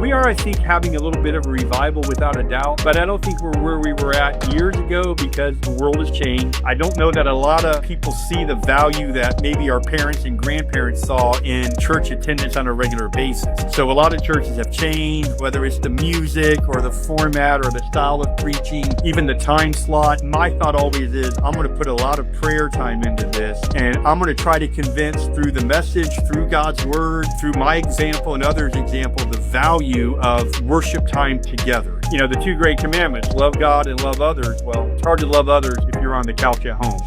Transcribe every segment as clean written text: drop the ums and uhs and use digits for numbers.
We are, I think, having a little bit of a revival without a doubt, but I don't think we're where we were at years ago because the world has changed. I don't know that a lot of people see the value that maybe our parents and grandparents saw in church attendance on a regular basis. So a lot of churches have changed, whether it's the music or the format or the style of preaching, even the time slot. My thought always is I'm going to put a lot of prayer time into this, and I'm going to try to convince through the message, through God's word, through my example and others' example, the value of worship time together. You know, the two great commandments, love God and love others. Well, it's hard to love others if you're on the couch at home.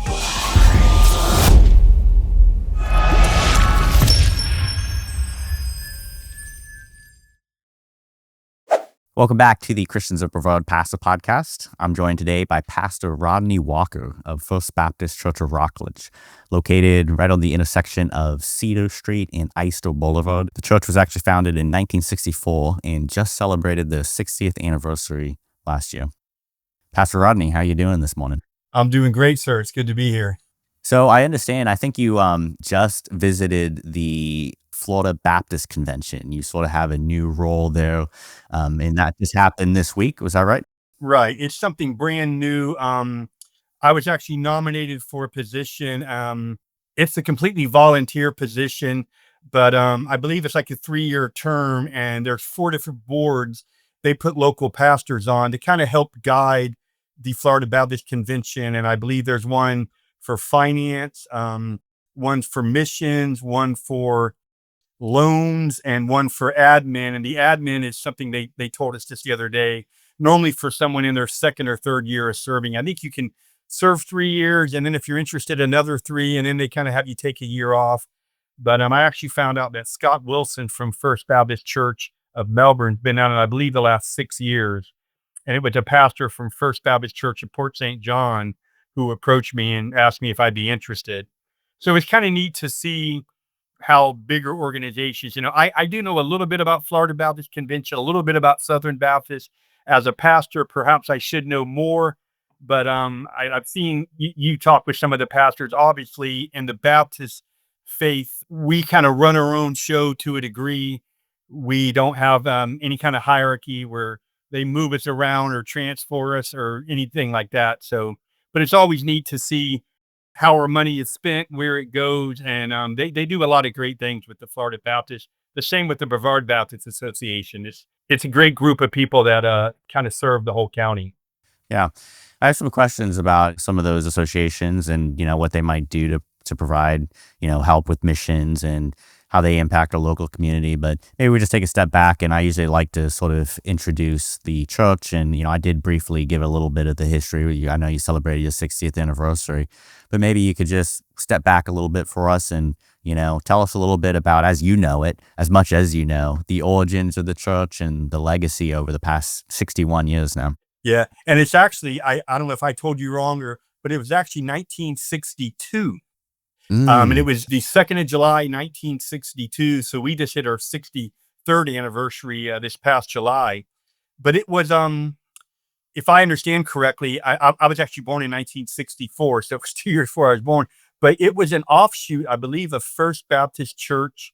Welcome back to the Christians of Brevard Pastor Podcast. I'm joined today by Pastor Rodney Walker of First Baptist Church of Rockledge, located right on the intersection of Cedar Street and Eyster Boulevard. The church was actually founded in 1964 and just celebrated their 60th anniversary last year. Pastor Rodney, how are you doing this morning? I'm doing great, sir. It's good to be here. So I understand, I think you just visited the Florida Baptist Convention. You sort of have a new role there, and that just happened this week. Was that right? Right. It's something brand new. I was actually nominated for a position. It's a completely volunteer position, but I believe it's like a 3-year term, and there's 4 different boards they put local pastors on to kind of help guide the Florida Baptist Convention. And I believe there's one for finance, one for missions, one for loans, and one for admin. And the admin is something they told us just the other day, normally for someone in their 2nd or 3rd year of serving. I think you can serve 3 years, and then if you're interested, another 3, and then they kind of have you take a year off. But I actually found out that Scott Wilson from First Baptist Church of Melbourne's been on it, I believe, the last 6 years. And it was a pastor from First Baptist Church of Port St. John who approached me and asked me if I'd be interested. So it's kind of neat to see how bigger organizations, I do know a little bit about Florida Baptist Convention, a little bit about Southern Baptist. As a pastor, perhaps I should know more, but I've seen you talk with some of the pastors. Obviously, in the Baptist faith, we kind of run our own show to a degree. We don't have any kind of hierarchy where they move us around or transfer us or anything like that. So, but it's always neat to see how our money is spent, where it goes. And they do a lot of great things with the Florida Baptist. The same with the Brevard Baptist Association. It's a great group of people that kind of serve the whole county. Yeah. I have some questions about some of those associations and, what they might do to provide, help with missions and how they impact our local community. But maybe we just take a step back, and I usually like to sort of introduce the church. And, I did briefly give a little bit of the history. I know you celebrated your 60th anniversary, but maybe you could just step back a little bit for us and, tell us a little bit about, as you know it, as much as you know, the origins of the church and the legacy over the past 61 years now. Yeah. And it's actually, I don't know if I told you wrong, but it was actually 1962. And it was the 2nd of July, 1962. So we just hit our 63rd anniversary this past July. But it was, if I understand correctly, I was actually born in 1964. So it was 2 years before I was born. But it was an offshoot, I believe, of First Baptist Church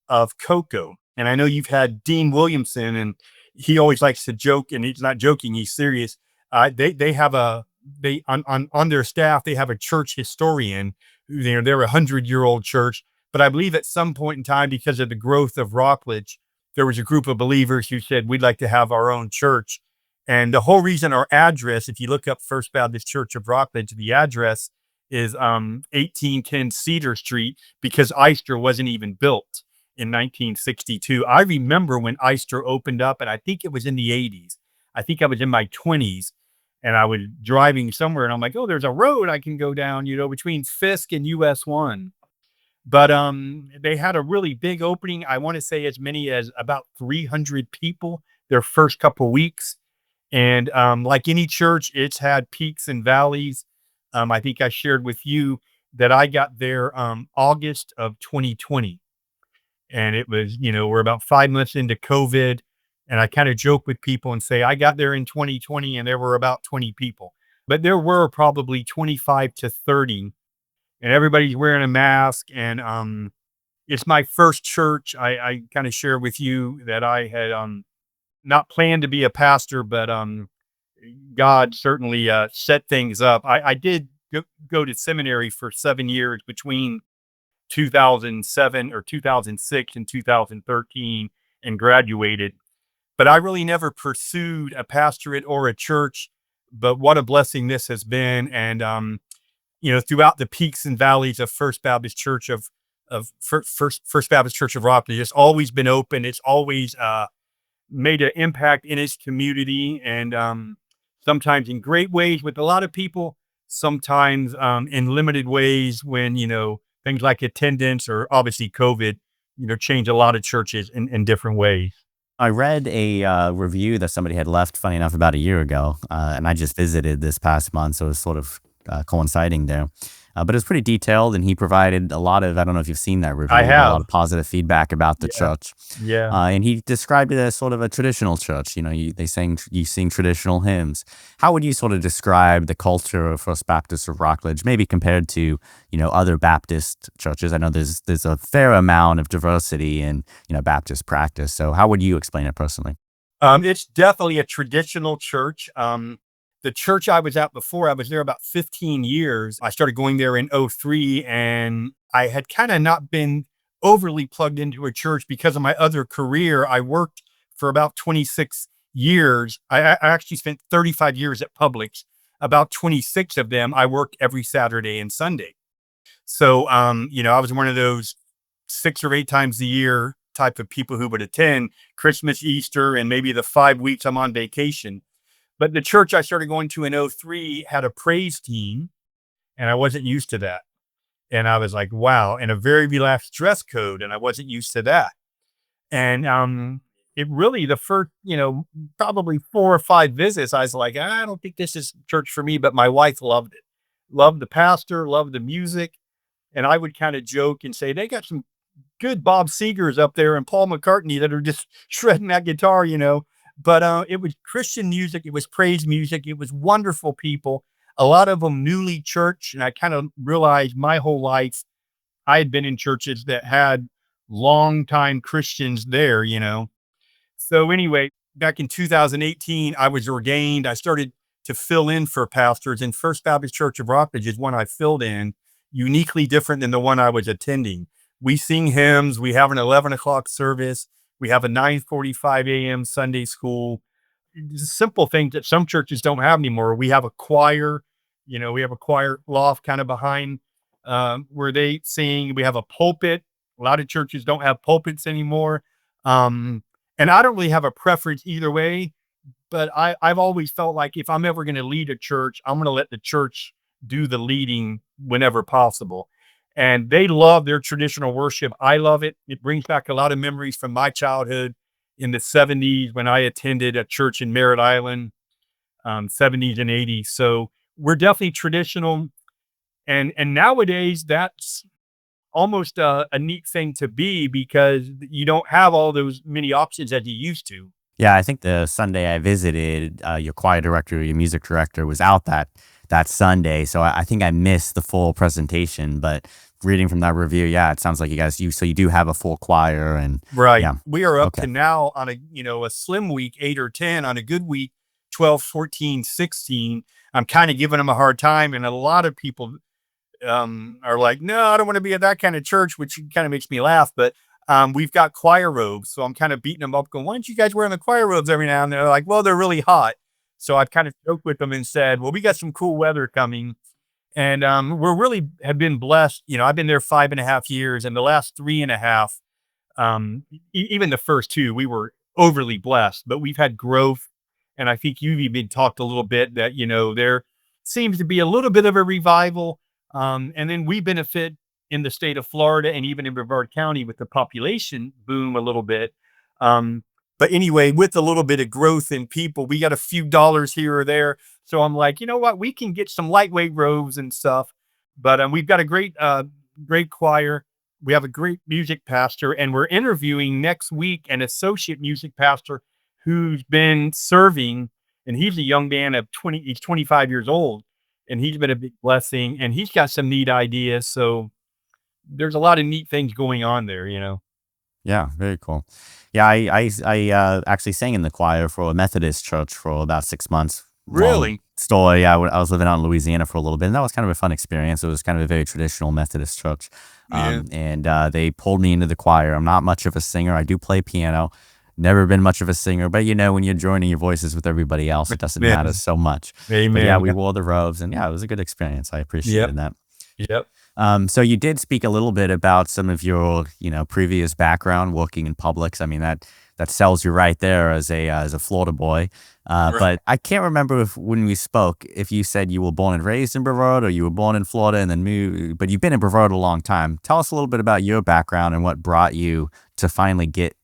of Cocoa. And I know you've had Dean Williamson, and he always likes to joke, and he's not joking, he's serious. They have on their staff, they have a church historian. They're a 100-year-old church, but I believe at some point in time, because of the growth of Rockledge, there was a group of believers who said, we'd like to have our own church. And the whole reason our address, if you look up First Baptist Church of Rockledge, the address is 1810 Cedar Street, because Eyster wasn't even built in 1962. I remember when Eyster opened up, and I think it was in the 80s. I think I was in my 20s. And I was driving somewhere, and I'm like, oh, there's a road I can go down, between Fisk and US 1. But they had a really big opening. I want to say as many as about 300 people their first couple weeks. And like any church, it's had peaks and valleys. I think I shared with you that I got there August of 2020. And it was, we're about 5 months into COVID. And I kind of joke with people and say, I got there in 2020 and there were about 20 people, but there were probably 25 to 30, and everybody's wearing a mask. And it's my first church. I kind of share with you that I had not plan to be a pastor, but God certainly set things up. I did go to seminary for 7 years between 2007 or 2006 and 2013 and graduated. But I really never pursued a pastorate or a church. But what a blessing this has been. And, throughout the peaks and valleys of First Baptist Church of Rockledge, it's always been open. It's always made an impact in its community, and sometimes in great ways with a lot of people, sometimes in limited ways when, things like attendance or obviously COVID, change a lot of churches in different ways. I read a review that somebody had left, funny enough, about a year ago, and I just visited this past month, so it was sort of coinciding there. But it's pretty detailed, and he provided a lot of, I don't know if you've seen that I review, a lot have. of positive feedback about the Yeah. church. Yeah. And he described it as sort of a traditional church. You sing traditional hymns. How would you sort of describe the culture of First Baptist of Rockledge, maybe compared to, other Baptist churches? I know there's a fair amount of diversity in, Baptist practice. So how would you explain it personally? It's definitely a traditional church. The church I was at before, I was there about 15 years. I started going there in '03, and I had kind of not been overly plugged into a church because of my other career. I worked for about 26 years. I actually spent 35 years at Publix. About 26 of them, I worked every Saturday and Sunday. So, I was one of those 6 or 8 times a year type of people who would attend Christmas, Easter, and maybe the 5 weeks I'm on vacation. But the church I started going to in '03 had a praise team, and I wasn't used to that. And I was like, wow, and a very relaxed dress code, and I wasn't used to that. And it really, the first, probably 4 or 5 visits, I was like, I don't think this is church for me. But my wife loved it, loved the pastor, loved the music. And I would kind of joke and say, they got some good Bob Segers up there and Paul McCartney that are just shredding that guitar. But it was Christian music, it was praise music, it was wonderful people, a lot of them newly church, and I kind of realized my whole life I had been in churches that had longtime Christians there. So anyway, back in 2018, I was ordained. I started to fill in for pastors, and First Baptist Church of Rockledge is one I filled in, uniquely different than the one I was attending. We sing hymns. We have an 11 o'clock service. We have a 9:45 a.m. Sunday school. Simple things that some churches don't have anymore. We have a choir. We have a choir loft kind of behind where they sing. We have a pulpit. A lot of churches don't have pulpits anymore. Um, and I don't really have a preference either way, but I've always felt like if I'm ever going to lead a church, I'm going to let the church do the leading whenever possible. And they love their traditional worship. I love it. It brings back a lot of memories from my childhood in the '70s when I attended a church in Merritt Island, '70s and '80s. So we're definitely traditional. And nowadays, that's almost a neat thing to be because you don't have all those many options as you used to. Yeah, I think the Sunday I visited, your choir director, your music director was out that Sunday, so I think I missed the full presentation. But reading from that review, yeah, it sounds like you do have a full choir, and Right. yeah, We are up okay. to now on a slim week, 8 or 10, on a good week, 12, 14, 16. I'm kind of giving them a hard time. And a lot of people are like, no, I don't want to be at that kind of church, which kind of makes me laugh. But we've got choir robes. So I'm kind of beating them up going, why don't you guys wear the choir robes every now and then? They're like, well, they're really hot. So I've kind of joked with them and said, well, we got some cool weather coming. And we're really have been blessed. I've been there 5.5 years, and the last 3.5, even the first two, we were overly blessed, but we've had growth. And I think you've even talked a little bit that, there seems to be a little bit of a revival. And then we benefit in the state of Florida and even in Brevard County with the population boom a little bit. But anyway, with a little bit of growth in people, we got a few dollars here or there. So I'm like, you know what? We can get some lightweight robes and stuff. But we've got a great choir. We have a great music pastor, and we're interviewing next week an associate music pastor who's been serving, and he's a young man of 20, he's 25 years old, and he's been a big blessing, and he's got some neat ideas. So there's a lot of neat things going on there. Yeah, very cool. Yeah, I actually sang in the choir for a Methodist church for about 6 months. Long Really? story. Yeah, I was living out in Louisiana for a little bit, and that was kind of a fun experience. It was kind of a very traditional Methodist church, Yeah. and they pulled me into the choir. I'm not much of a singer. I do play piano. Never been much of a singer, but when you're joining your voices with everybody else, it doesn't matter Amen. so much. But yeah, Amen. we Yeah. wore the robes, and yeah, it was a good experience. I Yep. appreciated that. Yep. So you did speak a little bit about some of your, previous background working in Publix. I mean, that sells you right there as a Florida boy. Right. But I can't remember if when we spoke, if you said you were born and raised in Brevard or you were born in Florida and then moved, but you've been in Brevard a long time. Tell us a little bit about your background and what brought you to finally get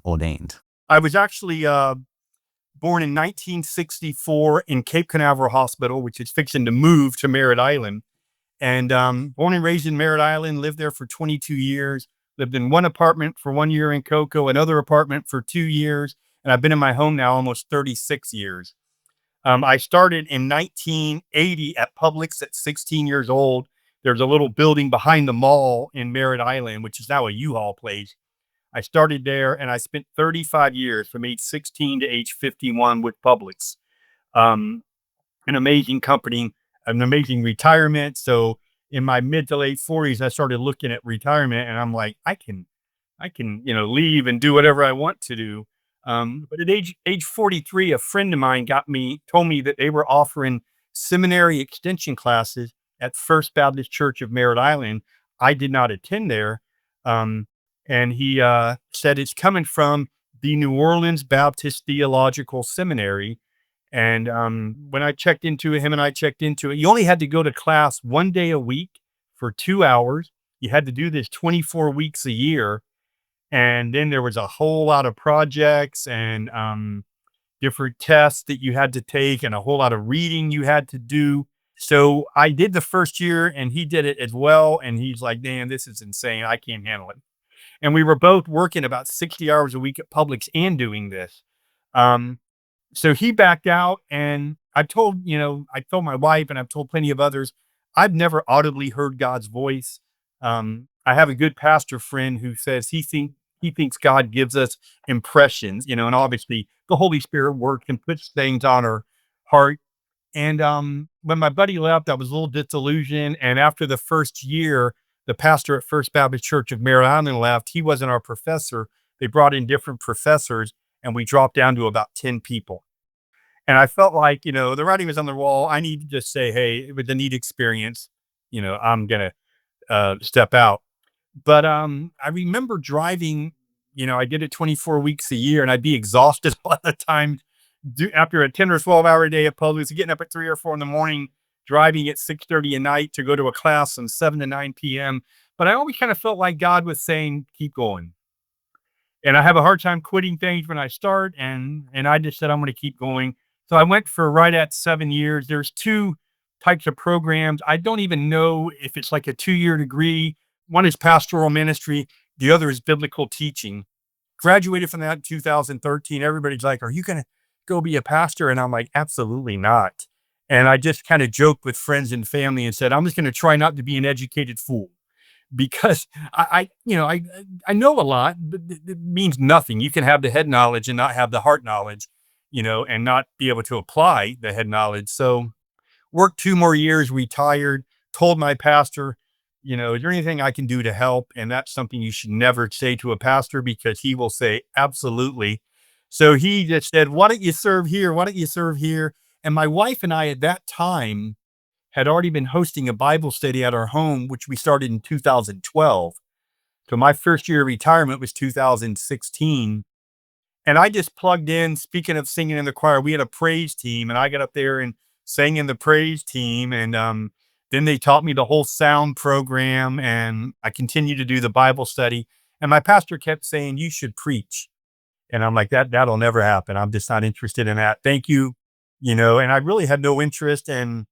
ordained. I was actually born in 1964 in Cape Canaveral Hospital, which is fixing to move to Merritt Island. And born and raised in Merritt Island, lived there for 22 years, lived in one apartment for 1 year in Cocoa, another apartment for 2 years. And I've been in my home now almost 36 years. I started in 1980 at Publix at 16 years old. There's a little building behind the mall in Merritt Island, which is now a U-Haul place. I started there and I spent 35 years from age 16 to age 51 with Publix. Um, an amazing company, an amazing retirement. So in my mid to late 40s, I started looking at retirement and I'm like, I can, leave and do whatever I want to do. But at age 43, a friend of mine told me that they were offering seminary extension classes at First Baptist Church of Merritt Island. I did not attend there. Um, and he said it's coming from the New Orleans Baptist Theological Seminary. And when I checked into it, him and I checked into it, you only had to go to class 1 day a week for 2 hours. You had to do this 24 weeks a year, and then there was a whole lot of projects and different tests that you had to take and a whole lot of reading you had to do. So I did the first year and he did it as well. And he's like, "Dan, this is insane. I can't handle it." And we were both working about 60 hours a week at Publix and doing this. Um, so he backed out and I told my wife and I've told plenty of others, I've never audibly heard God's voice. I have a good pastor friend who says he thinks God gives us impressions, and obviously the Holy Spirit works and puts things on our heart. And when my buddy left, I was a little disillusioned. And after the first year, the pastor at First Baptist Church of Merritt Island left. He wasn't our professor. They brought in different professors, and we dropped down to about 10 people. And I felt like, the writing was on the wall. I need to just say, hey, it was a neat experience. I'm going to step out. But I remember driving, I did it 24 weeks a year and I'd be exhausted a lot of the time after a 10 or 12-hour day at Publix, getting up at 3 or 4 in the morning, driving at 6:30 at night to go to a class from 7 to 9 p.m. But I always kind of felt like God was saying, keep going. And I have a hard time quitting things when I start. And I just said, I'm going to keep going. So I went for right at 7 years. There's two types of programs. I don't even know if it's like a 2-year degree. One is pastoral ministry. The other is biblical teaching. Graduated from that in 2013. Everybody's like, are you going to go be a pastor? And I'm like, absolutely not. And I just kind of joked with friends and family and said, I'm just going to try not to be an educated fool because I know a lot, but it means nothing. You can have the head knowledge and not have the heart knowledge, and not be able to apply the head knowledge. So worked 2 more years, retired, told my pastor, is there anything I can do to help? And that's something you should never say to a pastor because he will say, absolutely. So he just said, why don't you serve here? Why don't you serve here? And my wife and I at that time had already been hosting a Bible study at our home, which we started in 2012. So my first year of retirement was 2016. And I just plugged in. Speaking of singing in the choir, we had a praise team, and I got up there and sang in the praise team. And then they taught me the whole sound program, and I continued to do the Bible study. And my pastor kept saying, "You should preach." And I'm like, that'll never happen. I'm just not interested in that. Thank you. And I really had no interest. And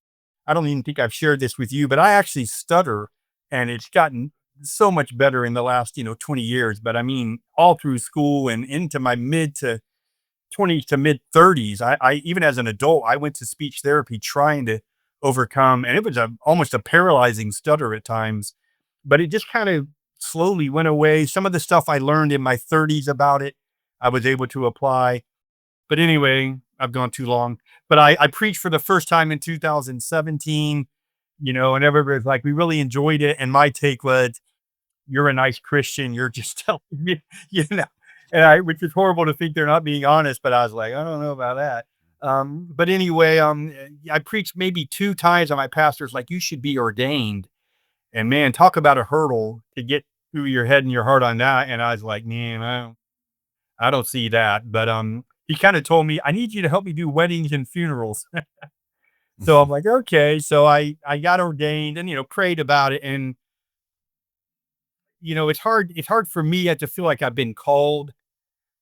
I don't even think I've shared this with you, but I actually stutter, and it's gotten so much better in the last, 20 years. But I mean, all through school and into my mid to 20s to mid 30s, I even as an adult, I went to speech therapy trying to overcome, and it was almost a paralyzing stutter at times, but it just kind of slowly went away. Some of the stuff I learned in my 30s about it, I was able to apply. But anyway, I've gone too long. But I preached for the first time in 2017, and everybody's like, we really enjoyed it. And my take was, you're a nice Christian. You're just telling me, you know, which is horrible to think they're not being honest, but I was like, I don't know about that. But anyway, I preached maybe 2 times, and my pastor's like, you should be ordained. And man, talk about a hurdle to get through your head and your heart on that. And I was like, man, I don't see that. But he kind of told me, I need you to help me do weddings and funerals. So I'm like, okay. So I got ordained and prayed about it. And it's hard for me to feel like I've been called.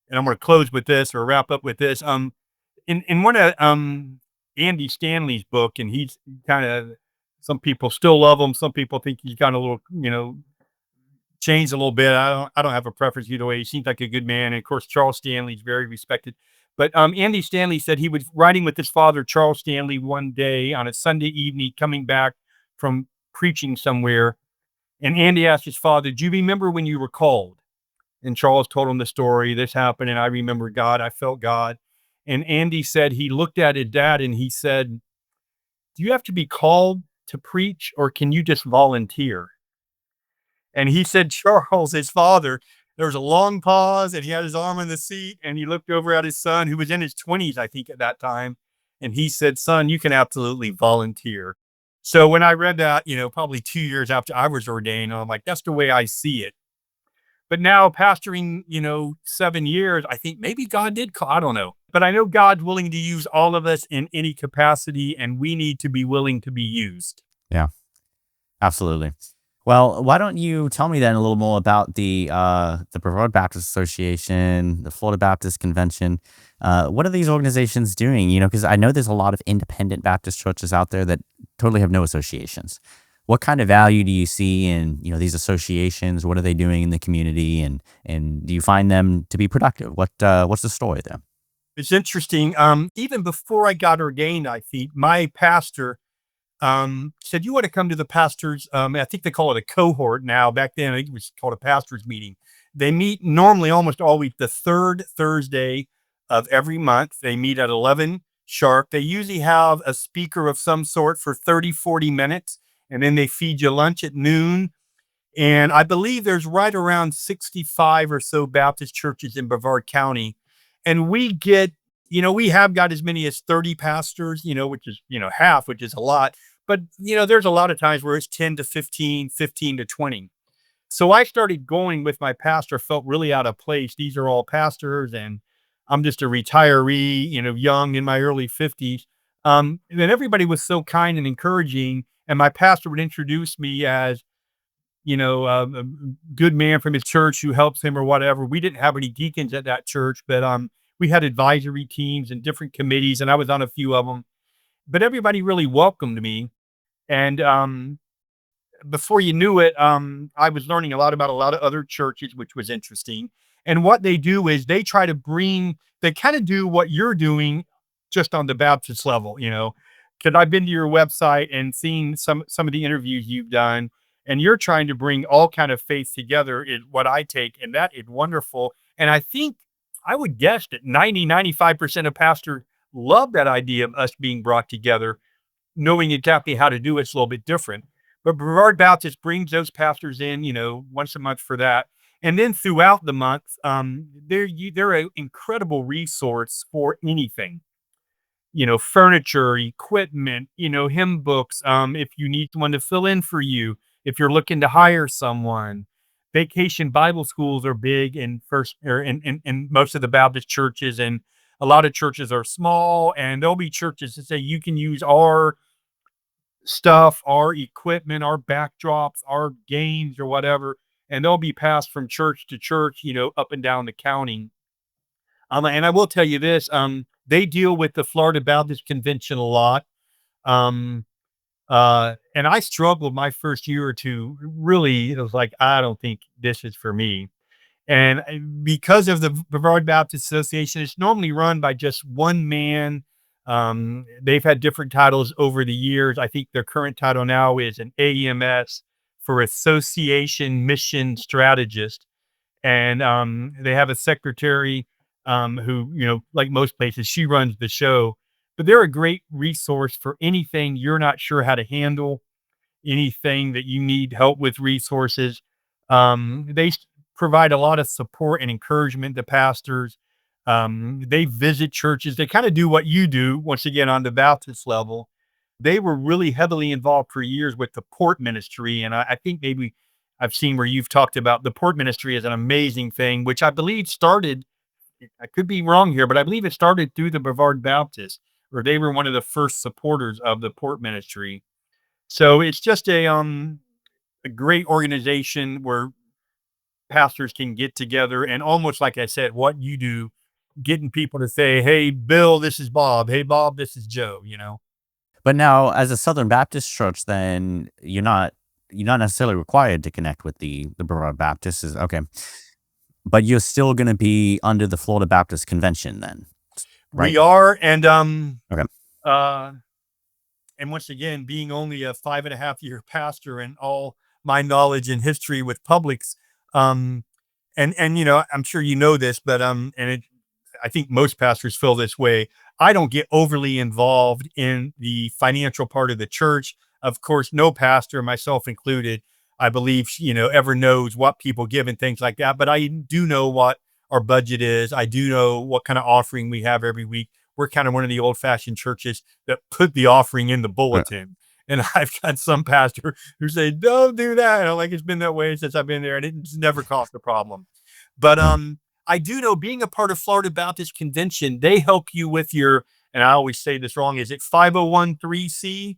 And I'm going to close with this or wrap up with this. In one of Andy Stanley's book, and he's kind of, some people still love him. Some people think he's got a little, changed a little bit. I don't have a preference either way. He seems like a good man. And of course, Charles Stanley's very respected. But Andy Stanley said he was riding with his father, Charles Stanley, one day on a Sunday evening, coming back from preaching somewhere. And Andy asked his father, do you remember when you were called? And Charles told him the story. This happened, and I remember God. I felt God. And Andy said he looked at his dad and he said, do you have to be called to preach, or can you just volunteer? And he said, Charles, his father, there was a long pause, and he had his arm on the seat, and he looked over at his son, who was in his 20s, I think, at that time. And he said, son, you can absolutely volunteer. So when I read that, probably 2 years after I was ordained, I'm like, that's the way I see it. But now pastoring, 7 years, I think maybe God did call, I don't know. But I know God's willing to use all of us in any capacity, and we need to be willing to be used. Yeah, absolutely. Well, why don't you tell me then a little more about the Brevard Baptist Association, the Florida Baptist Convention? What are these organizations doing? Because I know there's a lot of independent Baptist churches out there that totally have no associations. What kind of value do you see in these associations? What are they doing in the community, and do you find them to be productive? What's the story there? It's interesting. Even before I got ordained, I think my pastor said, you want to come to the pastors. I think they call it a cohort now. Back then, I think it was called a pastors meeting. They meet normally almost always the third Thursday of every month. They meet at 11 sharp. They usually have a speaker of some sort for 30, 40 minutes, and then they feed you lunch at noon. And I believe there's right around 65 or so Baptist churches in Brevard County. And we have got as many as 30 pastors, which is, half, which is a lot. But, there's a lot of times where it's 10 to 15, 15 to 20. So I started going with my pastor, felt really out of place. These are all pastors, and I'm just a retiree, young in my early 50s. And then everybody was so kind and encouraging. And my pastor would introduce me as, a good man from his church who helps him or whatever. We didn't have any deacons at that church, but we had advisory teams and different committees, and I was on a few of them. But everybody really welcomed me. And before you knew it, I was learning a lot about a lot of other churches, which was interesting. And what they do is they kind of do what you're doing just on the Baptist level, because I've been to your website and seen some of the interviews you've done, and you're trying to bring all kind of faith together in what I take, and that is wonderful. And I think I would guess that 95% of pastors love that idea of us being brought together, knowing exactly how to do it's a little bit different. But Brevard Baptist brings those pastors in, once a month for that. And then throughout the month, they're an incredible resource for anything, furniture, equipment, hymn books. If you need someone to fill in for you, if you're looking to hire someone, vacation Bible schools are big in most of the Baptist churches, and a lot of churches are small, and there'll be churches that say you can use our stuff, our equipment, our backdrops, our games or whatever, and they'll be passed from church to church, up and down the county. And I will tell you this, they deal with the Florida Baptist Convention a lot. And I struggled my first year or two. Really, it was like, I don't think this is for me. And because of the Brevard Baptist Association, it's normally run by just one man. They've had different titles over the years. I think their current title now is an AEMS for association mission strategist. And they have a secretary who, like most places, she runs the show. But they're a great resource for anything you're not sure how to handle, anything that you need help with resources. They provide a lot of support and encouragement to pastors. They visit churches. They kind of do what you do, once again, on the Baptist level. They were really heavily involved for years with the port ministry. And I think maybe I've seen where you've talked about the port ministry as an amazing thing, which I believe started, I could be wrong here, but I believe it started through the Brevard Baptist, where they were one of the first supporters of the port ministry. So it's just a great organization where pastors can get together and, almost like I said, what you do, getting people to say, "Hey, Bill, this is Bob. Hey, Bob, this is Joe," you know? But now, as a Southern Baptist church, then you're not necessarily required to connect with the Brevard Baptist. Is okay, but you're still going to be under the Florida Baptist Convention, then, right? We are. Okay. Uh, and once again, being only a 5.5 year pastor and all my knowledge and history with Publix, um, and I'm sure you know this, but I think most pastors feel this way. I don't get overly involved in the financial part of the church. Of course, no pastor, myself included, I believe, ever knows what people give and things like that. But I do know what our budget is. I do know what kind of offering we have every week. We're kind of one of the old fashioned churches that put the offering in the Uh, bulletin. And I've got some pastor who say, "Don't do that." And I'm like, it's been that way since I've been there, and it's never caused a problem. But I do know, being a part of Florida Baptist Convention, they help you with your, and I always say this wrong, is it 501(c),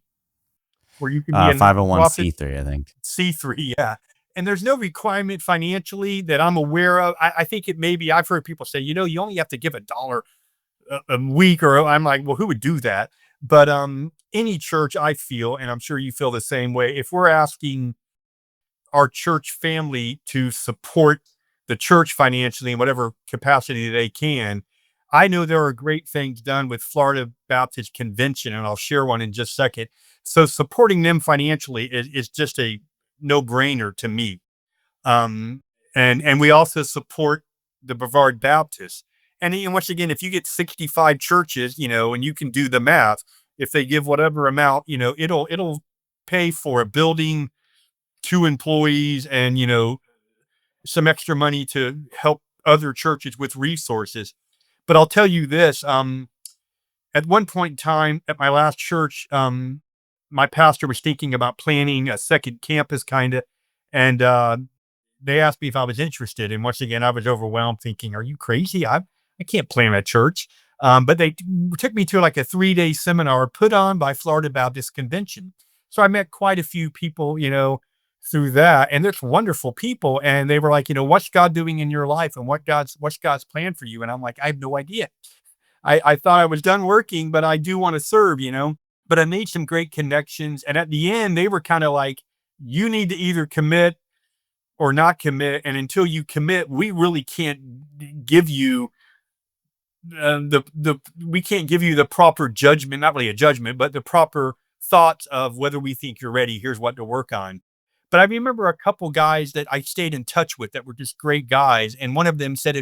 where you can be a nonprofit? 501(c)(3), I think. C3, yeah. And there's no requirement financially that I'm aware of. I think it may be, I've heard people say, you only have to give $1 a week, or I'm like, well, who would do that? But any church, I feel, and I'm sure you feel the same way, if we're asking our church family to support the church financially in whatever capacity they can, I know there are great things done with Florida Baptist Convention, and I'll share one in just a second. So supporting them financially is just a no brainer to me. Um, and we also support the Brevard Baptist. And once again, if you get 65 churches, and you can do the math, if they give whatever amount, it'll pay for a building, 2 employees, and some extra money to help other churches with resources. But I'll tell you this, at one point in time at my last church, my pastor was thinking about planning a second campus kind of, and they asked me if I was interested. And once again, I was overwhelmed thinking, "Are you crazy? I can't plan a church." But they took me to like a 3-day seminar put on by Florida Baptist Convention. So I met quite a few people, through that, and there's wonderful people. And they were like, "What's God doing in your life, and what's God's plan for you?" And I'm like, "I have no idea. I thought I was done working, but I do want to serve." But I made some great connections. And at the end, they were kind of like, "You need to either commit or not commit. And until you commit, we really can't give you we can't give you the proper judgment, not really a judgment, but the proper thoughts of whether we think you're ready. Here's what to work on." But I remember a couple guys that I stayed in touch with that were just great guys. And one of them said,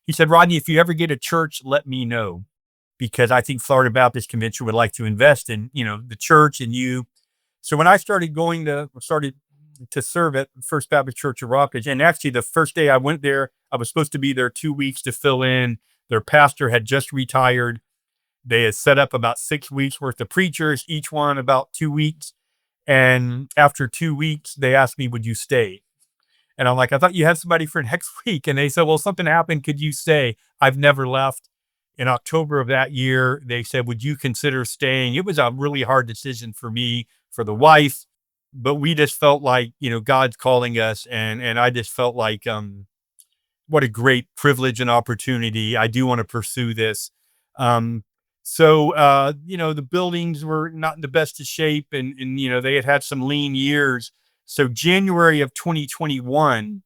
he said, "Rodney, if you ever get a church, let me know, because I think Florida Baptist Convention would like to invest in, the church and you." So when I started to serve at First Baptist Church of Rockledge, and actually the first day I went there, I was supposed to be there 2 weeks to fill in. Their pastor had just retired. They had set up about 6 weeks worth of preachers, each one about 2 weeks. And after 2 weeks, they asked me, "Would you stay?" And I'm like, "I thought you had somebody for next week." And they said, "Well, something happened. Could you stay?" I've never left. In October of that year, they said, "Would you consider staying?" It was a really hard decision for me, for the wife, but we just felt like, God's calling us. And I just felt like, what a great privilege and opportunity. I do want to pursue this. So the buildings were not in the best of shape, and they had some lean years. So January of 2021,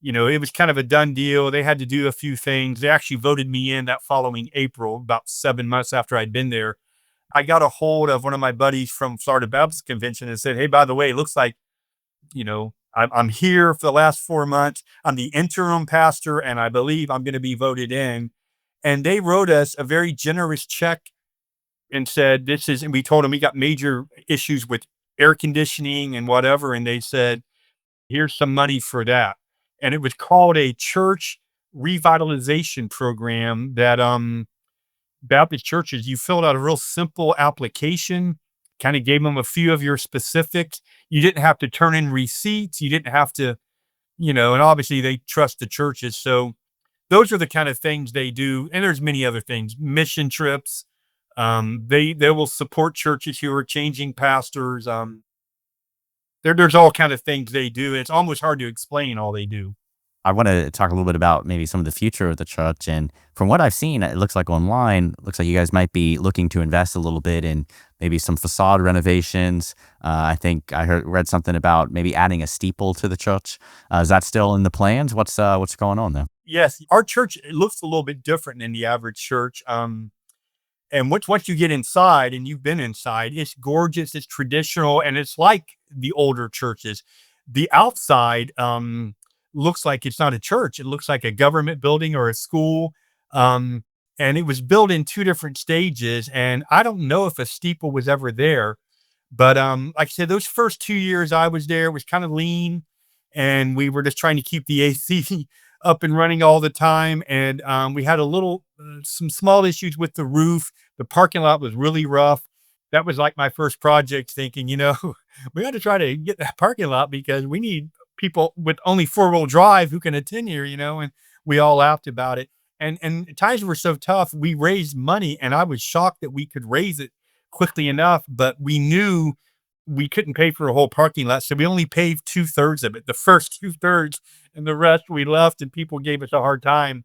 it was kind of a done deal. They had to do a few things. They actually voted me in that following April, about 7 months after I'd been there. I got a hold of one of my buddies from Florida Baptist Convention and said, "Hey, by the way, it looks like I'm here for the last 4 months. I'm the interim pastor, and I believe I'm going to be voted in. And they wrote us a very generous check and said, this is, and we told them we got major issues with air conditioning and whatever. And they said, here's some money for that. And it was called a church revitalization program that Baptist churches, you filled out a real simple application, kind of gave them a few of your specifics. You didn't have to turn in receipts. You didn't have to, and obviously they trust the churches. So those are the kind of things they do. And there's many other things, mission trips. They will support churches who are changing pastors. There's all kind of things they do. It's almost hard to explain all they do. I want to talk a little bit about maybe some of the future of the church. And from what I've seen, it looks like online, looks like you guys might be looking to invest a little bit in maybe some facade renovations. I think I read something about maybe adding a steeple to the church. Is that still in the plans? What's going on there? Yes, our church, it looks a little bit different than the average church. And once you get inside, and you've been inside, it's gorgeous, it's traditional, and it's like the older churches. The outside looks like it's not a church. It looks like a government building or a school. Um, and it was built in two different stages. And I don't know if a steeple was ever there, but like I said, those first 2 years I was there was kind of lean, and we were just trying to keep the AC up and running all the time. And we had some small issues with the roof. The parking lot was really rough. That was like my first project, thinking, we got to try to get that parking lot because we need people with only four-wheel drive who can attend here, and we all laughed about it. And times were so tough, we raised money, and I was shocked that we could raise it quickly enough, but we knew we couldn't pay for a whole parking lot. So we only paid 2/3 of it, the first 2/3, and the rest we left, and people gave us a hard time.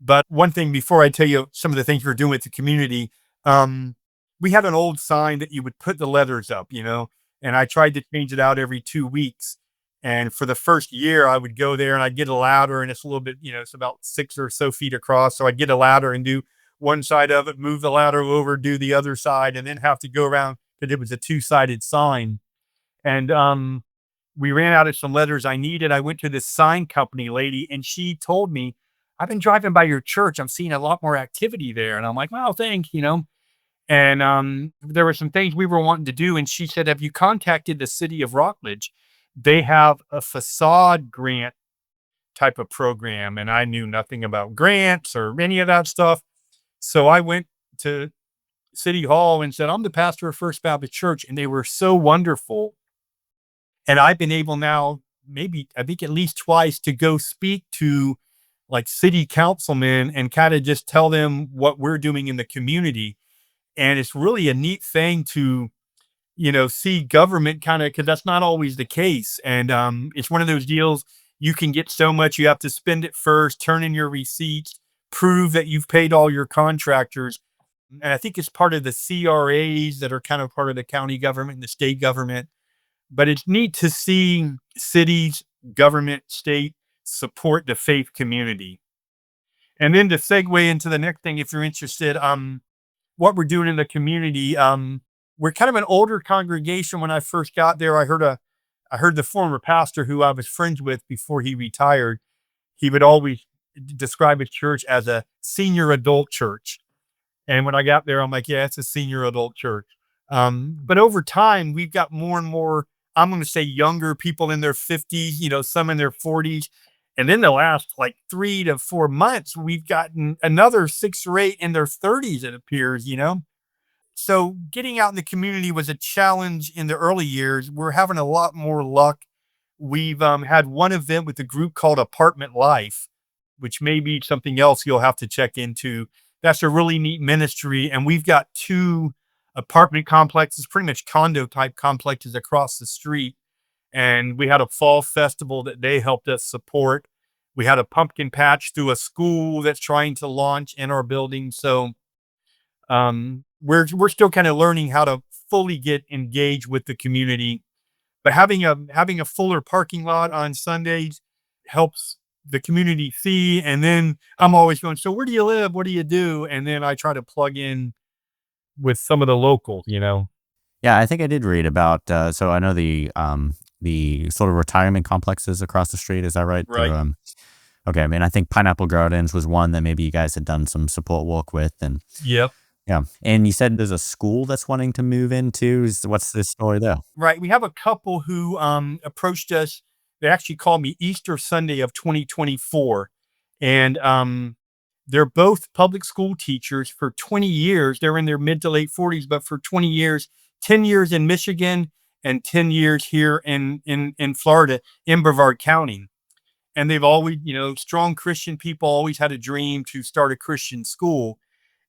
But one thing before I tell you some of the things we're doing with the community, um, we had an old sign that you would put the letters up, and I tried to change it out every 2 weeks. And for the first year, I would go there and I'd get a ladder, and it's a little bit, it's about 6 or so feet across. So I'd get a ladder and do one side of it, move the ladder over, do the other side, and then have to go around because it was a two-sided sign. And we ran out of some letters I needed. I went to this sign company lady, and she told me, I've been driving by your church. I'm seeing a lot more activity there. And I'm like, well, thanks. And there were some things we were wanting to do. And she said, have you contacted the city of Rockledge? They have a facade grant type of program. And I knew nothing about grants or any of that stuff. So I went to City Hall and said, I'm the pastor of First Baptist Church. And they were so wonderful. And I've been able now, maybe I think at least twice, to go speak to like city councilmen and kind of just tell them what we're doing in the community. And it's really a neat thing to, see government kind of, because that's not always the case. And it's one of those deals, you can get so much, you have to spend it first, turn in your receipts, prove that you've paid all your contractors. And I think it's part of the CRAs that are kind of part of the county government and the state government. But it's neat to see cities, government, state support the faith community. And then to segue into the next thing, if you're interested, what we're doing in the community, we're kind of an older congregation. When I first got there, I heard the former pastor who I was friends with before he retired. He would always describe his church as a senior adult church. And when I got there, I'm like, yeah, it's a senior adult church. But over time, we've got more and more, I'm going to say, younger people in their 50s, some in their 40s. And then the last like 3 to 4 months, we've gotten another 6 or 8 in their 30s, it appears. So getting out in the community was a challenge in the early years. We're having a lot more luck. We've had one event with a group called Apartment Life, which may be something else you'll have to check into. That's a really neat ministry. And we've got 2 apartment complexes, pretty much condo type complexes across the street. And we had a fall festival that they helped us support. We had a pumpkin patch through a school that's trying to launch in our building. So we're still kind of learning how to fully get engaged with the community. But having a fuller parking lot on Sundays helps the community see. And then I'm always going, so where do you live? What do you do? And then I try to plug in with some of the locals. Yeah, I think I did read about. So I know the sort of retirement complexes across the street. Is that right? Right. Okay. I mean, I think Pineapple Gardens was one that maybe you guys had done some support work with, and Yep. yeah. And you said there's a school that's wanting to move into. What's the story there? Right. We have a couple who approached us. They actually called me Easter Sunday of 2024. And they're both public school teachers for 20 years. They're in their mid to late 40s, but for 20 years, 10 years in Michigan and 10 years here in Florida, in Brevard County. And they've always, strong Christian people always had a dream to start a Christian school.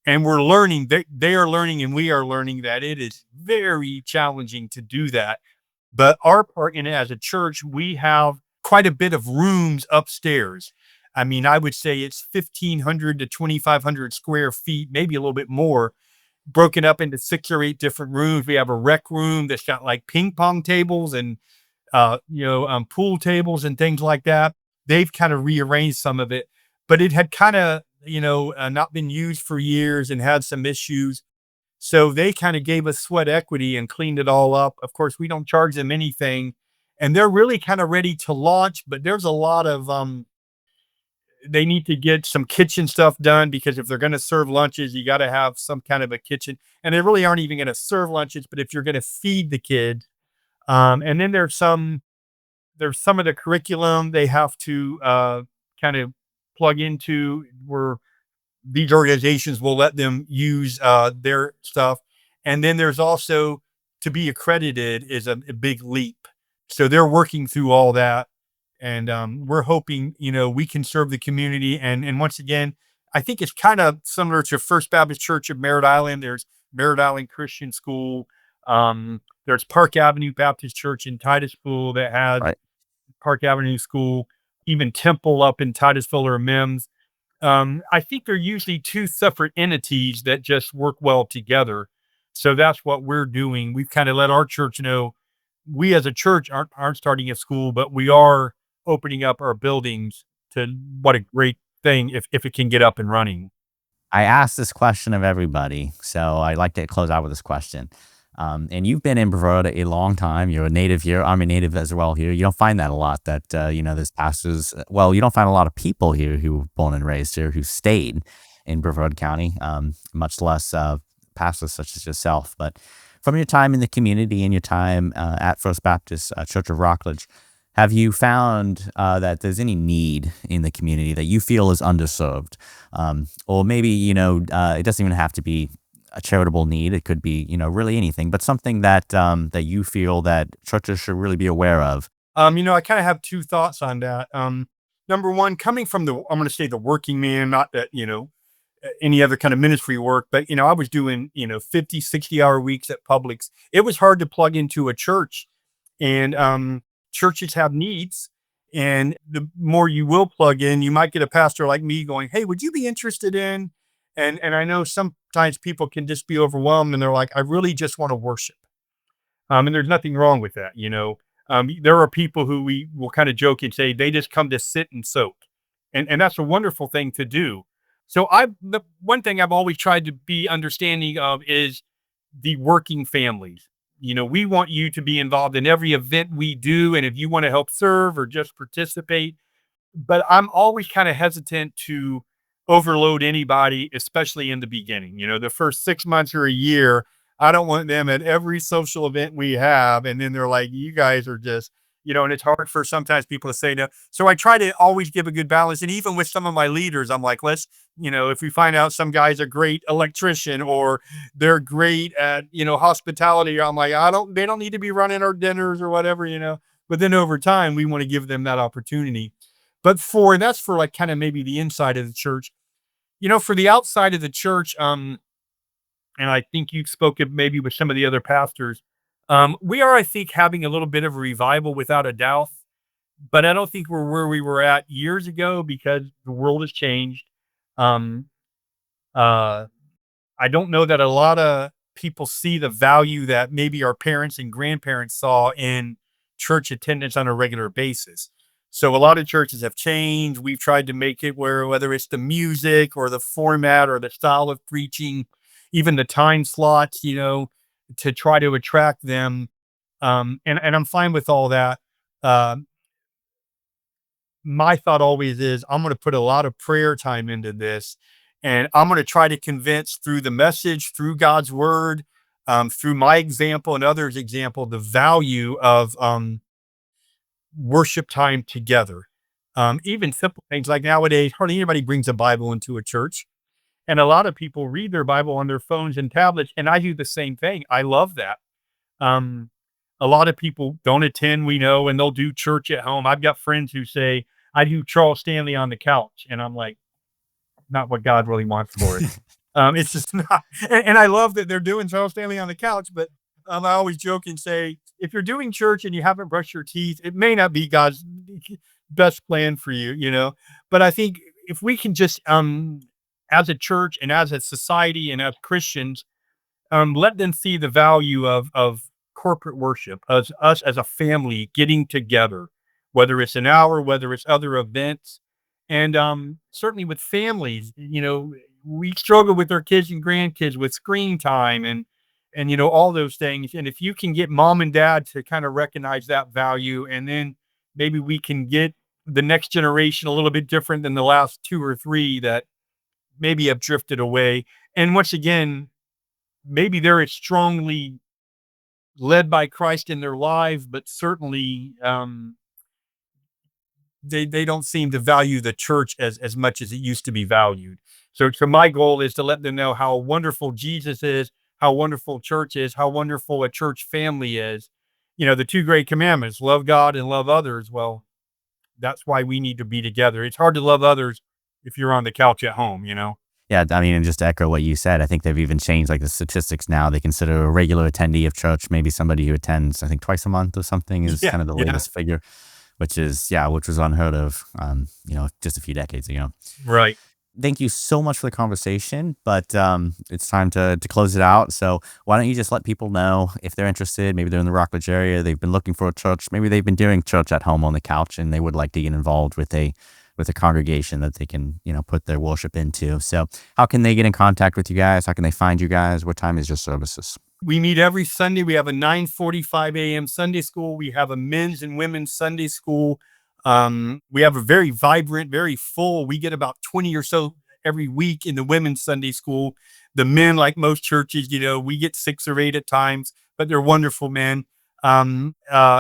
And we're learning, they are learning, and we are learning that it is very challenging to do that. But our part in it as a church, we have quite a bit of rooms upstairs. I mean, I would say it's 1,500 to 2,500 square feet, maybe a little bit more, broken up into 6 or 8 different rooms. We have a rec room that's got like ping pong tables and pool tables and things like that. They've kind of rearranged some of it, but it had kind of, not been used for years and had some issues. So they kind of gave us sweat equity and cleaned it all up. Of course, we don't charge them anything, and they're really kind of ready to launch, but there's a lot of, they need to get some kitchen stuff done, because if they're going to serve lunches, you got to have some kind of a kitchen, and they really aren't even going to serve lunches, but if you're going to feed the kids, and then there's some of the curriculum they have to kind of plug into, where these organizations will let them use their stuff. And then there's also, to be accredited is a big leap. So they're working through all that. And we're hoping, we can serve the community. And once again, I think it's kind of similar to First Baptist Church of Merritt Island. There's Merritt Island Christian School. There's Park Avenue Baptist Church in Titusville that has Right. Park Avenue School, even Temple up in Titusville or Mims. I think they're usually two separate entities that just work well together. So that's what we're doing. We've kind of let our church know we as a church aren't starting a school, but we are opening up our buildings to what a great thing if it can get up and running. I ask this question of everybody, so I like to close out with this question. And you've been in Brevard a long time. You're a native here. I'm a native as well here. You don't find that a lot that, there's pastors. Well, you don't find a lot of people here who were born and raised here who stayed in Brevard County, much less pastors such as yourself. But from your time in the community and your time at First Baptist Church of Rockledge, have you found that there's any need in the community that you feel is underserved? Or maybe, it doesn't even have to be a charitable need. It could be, really anything, but something that that you feel that churches should really be aware of. I kind of have two thoughts on that. Number one, coming from I'm going to say the working man, not that, any other kind of ministry work, but, I was doing, 50, 60-hour weeks at Publix. It was hard to plug into a church, and churches have needs. And the more you will plug in, you might get a pastor like me going, "Hey, would you be interested in?" And I know sometimes people can just be overwhelmed and they're like, "I really just want to worship." And there's nothing wrong with that. There are people who we will kind of joke and say they just come to sit and soak. And that's a wonderful thing to do. So the one thing I've always tried to be understanding of is the working families. We want you to be involved in every event we do. And if you want to help serve or just participate, but I'm always kind of hesitant to overload anybody, especially in the beginning. The first 6 months or a year, I don't want them at every social event we have. And then they're like, "You guys are just," and it's hard for sometimes people to say no. So I try to always give a good balance. And even with some of my leaders, I'm like, if we find out some guy's a great electrician or they're great at, hospitality, I'm like, they don't need to be running our dinners or whatever. But then over time, we want to give them that opportunity. But that's for like kind of maybe the inside of the church. For the outside of the church, and I think you spoke of maybe with some of the other pastors, we are, I think, having a little bit of a revival without a doubt. But I don't think we're where we were at years ago because the world has changed. Um, uh, I don't know that a lot of people see the value that maybe our parents and grandparents saw in church attendance on a regular basis. So a lot of churches have changed. We've tried to make it where whether it's the music or the format or the style of preaching, even the time slots, to try to attract them. And I'm fine with all that. um, my thought always is I'm going to put a lot of prayer time into this, and I'm going to try to convince through the message, through God's word, through my example and others' example, the value of worship time together. Even simple things like nowadays, hardly anybody brings a Bible into a church. And a lot of people read their Bible on their phones and tablets. And I do the same thing. I love that. Um, a lot of people don't attend, we know, and they'll do church at home. I've got friends who say, I do Charles Stanley on the couch. And I'm like, not what God really wants for us. It's just not. And I love that they're doing Charles Stanley on the couch, but I always joke and say, if you're doing church and you haven't brushed your teeth, it may not be God's best plan for you, you know. But I think if we can just, as a church and as a society and as Christians, let them see the value of corporate worship, as us as a family getting together, whether it's an hour, whether it's other events. And certainly with families, you know, we struggle with our kids and grandkids with screen time and you know, all those things. And if you can get mom and dad to kind of recognize that value, and then maybe we can get the next generation a little bit different than the last two or three that maybe have drifted away. And once again, maybe they're as strongly led by Christ in their lives, but certainly they don't seem to value the church as much as it used to be valued. So my goal is to let them know how wonderful Jesus is, how wonderful church is, how wonderful a church family is. You know, the two great commandments: love God and love others. Well, that's why we need to be together. It's hard to love others if you're on the couch at home, you know. Yeah, I mean, and just to echo what you said, I think they've even changed like the statistics now. They consider a regular attendee of church maybe somebody who attends, I think, twice a month or something is Yeah, kind of the yeah, latest figure, which is, yeah, which was unheard of, just a few decades ago. right. Thank you so much for the conversation, but it's time to close it out. So why don't you just let people know if they're interested, maybe they're in the Rockledge area, they've been looking for a church, maybe they've been doing church at home on the couch and they would like to get involved with a congregation that they can, put their worship into. So how can they get in contact with you guys? How can they find you guys? What time is your services? We meet every Sunday. We have a 9:45 a.m. Sunday school. We have a men's and women's Sunday school. We have a very vibrant, very full. We get about 20 or so every week in the women's Sunday school. The men, like most churches, you know, we get 6 or 8 at times, but they're wonderful men. And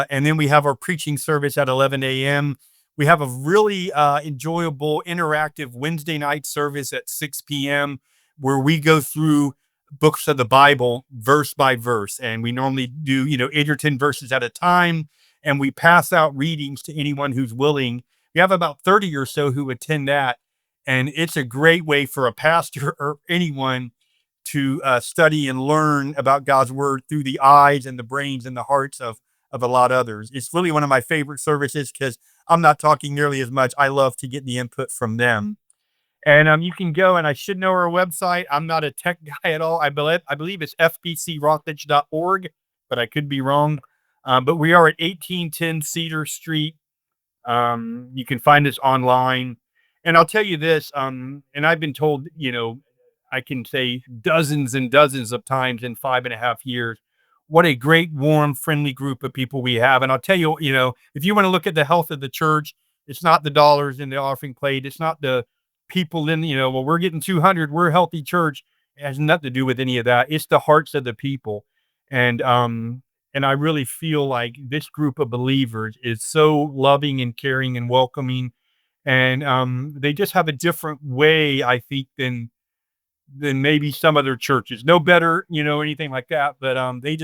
then we have our preaching service at 11 a.m. We have a really enjoyable, interactive Wednesday night service at 6 p.m. where we go through books of the Bible verse by verse. And we normally do, 8 or 10 verses at a time. And we pass out readings to anyone who's willing. We have about 30 or so who attend that. And it's a great way for a pastor or anyone to study and learn about God's word through the eyes and the brains and the hearts of a lot of others. It's really one of my favorite services because I'm not talking nearly as much. I love to get the input from them. And you can go, and I should know our website. I'm not a tech guy at all. I believe it's fbcrockledge.org, but I could be wrong. But we are at 1810 Cedar Street. You can find us online. And I'll tell you this, and I've been told, I can say dozens and dozens of times in 5.5 years, what a great, warm, friendly group of people we have. And I'll tell you, if you want to look at the health of the church, it's not the dollars in the offering plate. It's not the people in, well, we're getting 200, we're a healthy church. It has nothing to do with any of that. It's the hearts of the people. And I really feel like this group of believers is so loving and caring and welcoming. And they just have a different way, I think, than maybe some other churches. No better, anything like that. But they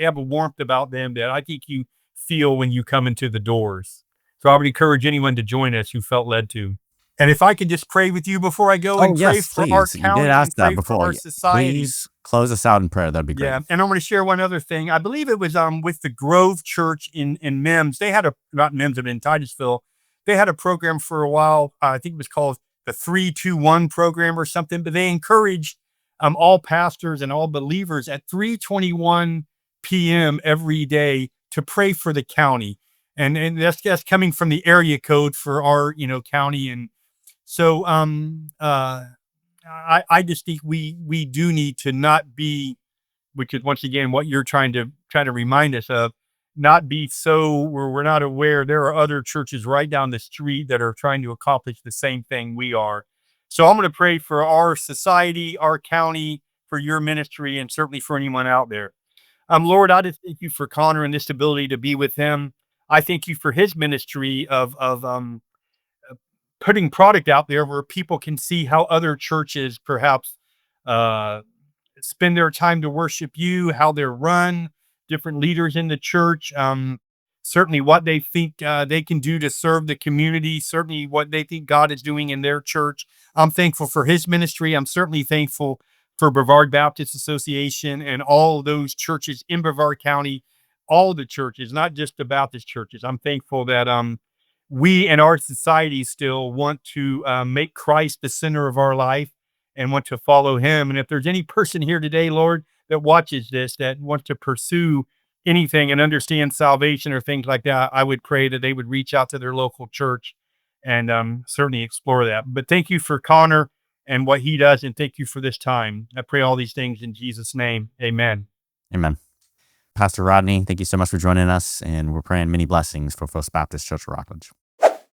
have a warmth about them that I think you feel when you come into the doors. So I would encourage anyone to join us who felt led to. And if I could just pray with you before I go Oh, and pray yes, for our please. You did county and ask that pray for before. our society. Please close us out in prayer. That'd be great. Yeah, and I'm going to share one other thing. I believe it was with the Grove Church in Mims. They had not Mims, but in Titusville. They had a program for a while. I think it was called the 3-2-1 program or something. But they encouraged all pastors and all believers at 3:21 p.m. every day to pray for the county, and that's coming from the area code for our county. And so I just think we do need to not be, which is once again what you're trying to remind us of, not be so where we're not aware there are other churches right down the street that are trying to accomplish the same thing we are. So I'm going to pray for our society, our county, for your ministry, and certainly for anyone out there. Lord, I just thank you for Connor and this ability to be with him. I thank you for his ministry of putting product out there where people can see how other churches perhaps uh, spend their time to worship you, how they're run, different leaders in the church, certainly what they think they can do to serve the community, certainly what they think God is doing in their church. I'm thankful for his ministry. I'm certainly thankful for Brevard Baptist Association and all those churches in Brevard County, all the churches, not just the Baptist churches. I'm thankful that we and our society still want to make Christ the center of our life and want to follow him. And if there's any person here today, Lord, that watches this, that wants to pursue anything and understand salvation or things like that, I would pray that they would reach out to their local church and certainly explore that. But thank you for Connor and what he does. And thank you for this time. I pray all these things in Jesus' name. Amen. Amen. Pastor Rodney, thank you so much for joining us. And we're praying many blessings for First Baptist Church of Rockledge.